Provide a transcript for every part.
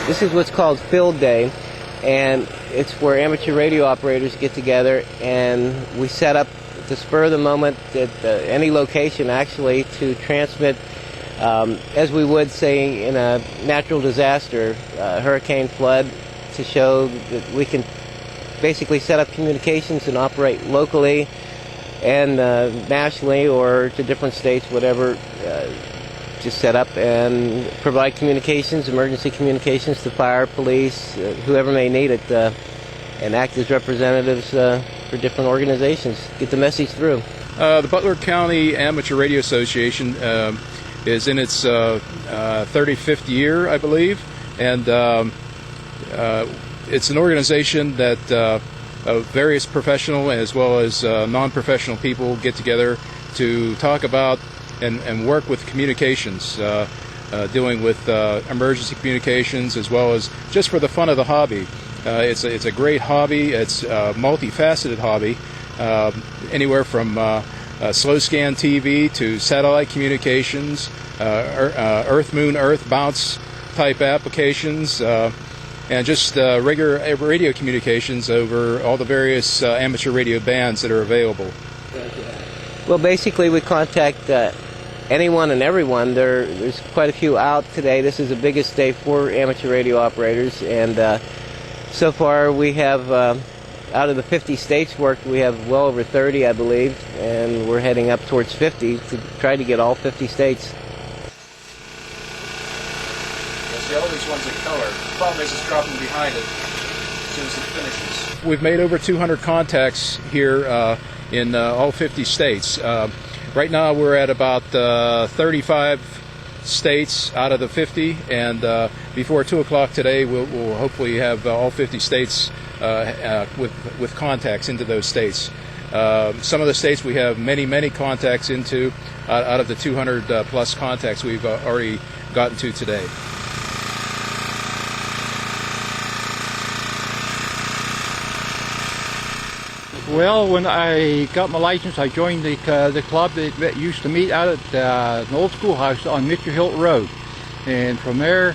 This is what's called Field Day, and it's where amateur radio operators get together, and we set up at the spur of the moment at any location actually to transmit as we would say in a natural disaster, hurricane, flood, to show that we can basically set up communications and operate locally and nationally or to different states, whatever. Just set up and provide communications, emergency communications to fire, police, whoever may need it, and act as representatives for different organizations, get the message through. The Butler County Amateur Radio Association is in its 35th year, I believe, and it's an organization that various professional as well as non-professional people get together to talk about and work with communications, dealing with emergency communications as well as just for the fun of the hobby. It's a great hobby. It's a multifaceted hobby, anywhere from slow scan TV to satellite communications, Earth, Moon, Earth bounce type applications, and just regular radio communications over all the various amateur radio bands that are available. Well, basically we contact anyone and everyone. There's quite a few out today. This is the biggest day for amateur radio operators, and so far we have, out of the 50 states worked, we have well over 30, I believe, and we're heading up towards 50 to try to get all 50 states. See, all these ones in color. The problem is it's dropping behind it as soon as it finishes. We've made over 200 contacts here in all 50 states. Right now we're at about 35 states out of the 50, and before 2 o'clock today we'll hopefully have all 50 states with contacts into those states. Some of the states we have many contacts into out of the 200 plus contacts we've already gotten to today. Well, when I got my license, I joined the club that used to meet out at an old schoolhouse on Mitchell Hill Road. And from there,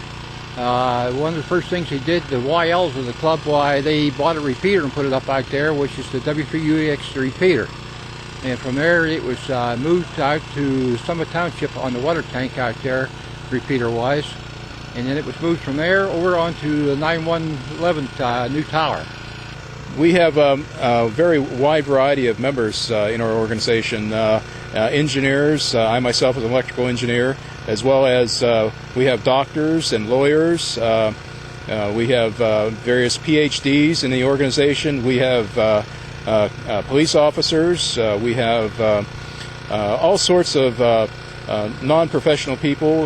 one of the first things they did, the YLs of the club, they bought a repeater and put it up out there, which is the W3UX repeater. And from there, it was moved out to Summit Township on the water tank out there, repeater-wise. And then it was moved from there over onto the 9111 new tower. We have a very wide variety of members in our organization, engineers. I myself is an electrical engineer, as well as we have doctors and lawyers. We have various PhDs in the organization. We have police officers. We have all sorts of non-professional people.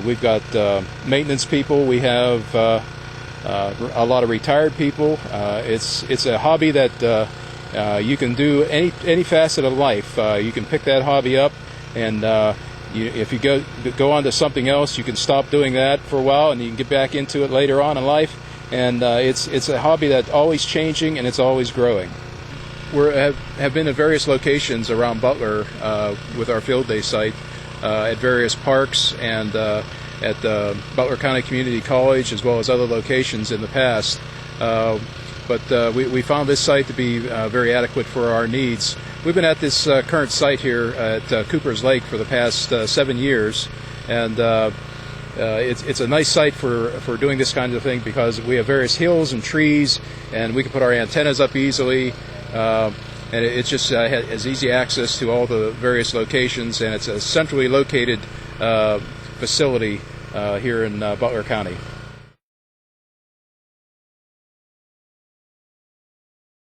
We've got maintenance people. We have a lot of retired people. It's a hobby that you can do any facet of life. You can pick that hobby up, and if you go on to something else, you can stop doing that for a while, and you can get back into it later on in life. And it's a hobby that's always changing, and it's always growing. We have been at various locations around Butler with our field day site at various parks and at Butler County Community College, as well as other locations in the past. But we found this site to be very adequate for our needs. We've been at this current site here at Cooper's Lake for the past 7 years, and it's a nice site for doing this kind of thing because we have various hills and trees, and we can put our antennas up easily. And it just has easy access to all the various locations, and it's a centrally located facility here in Butler County.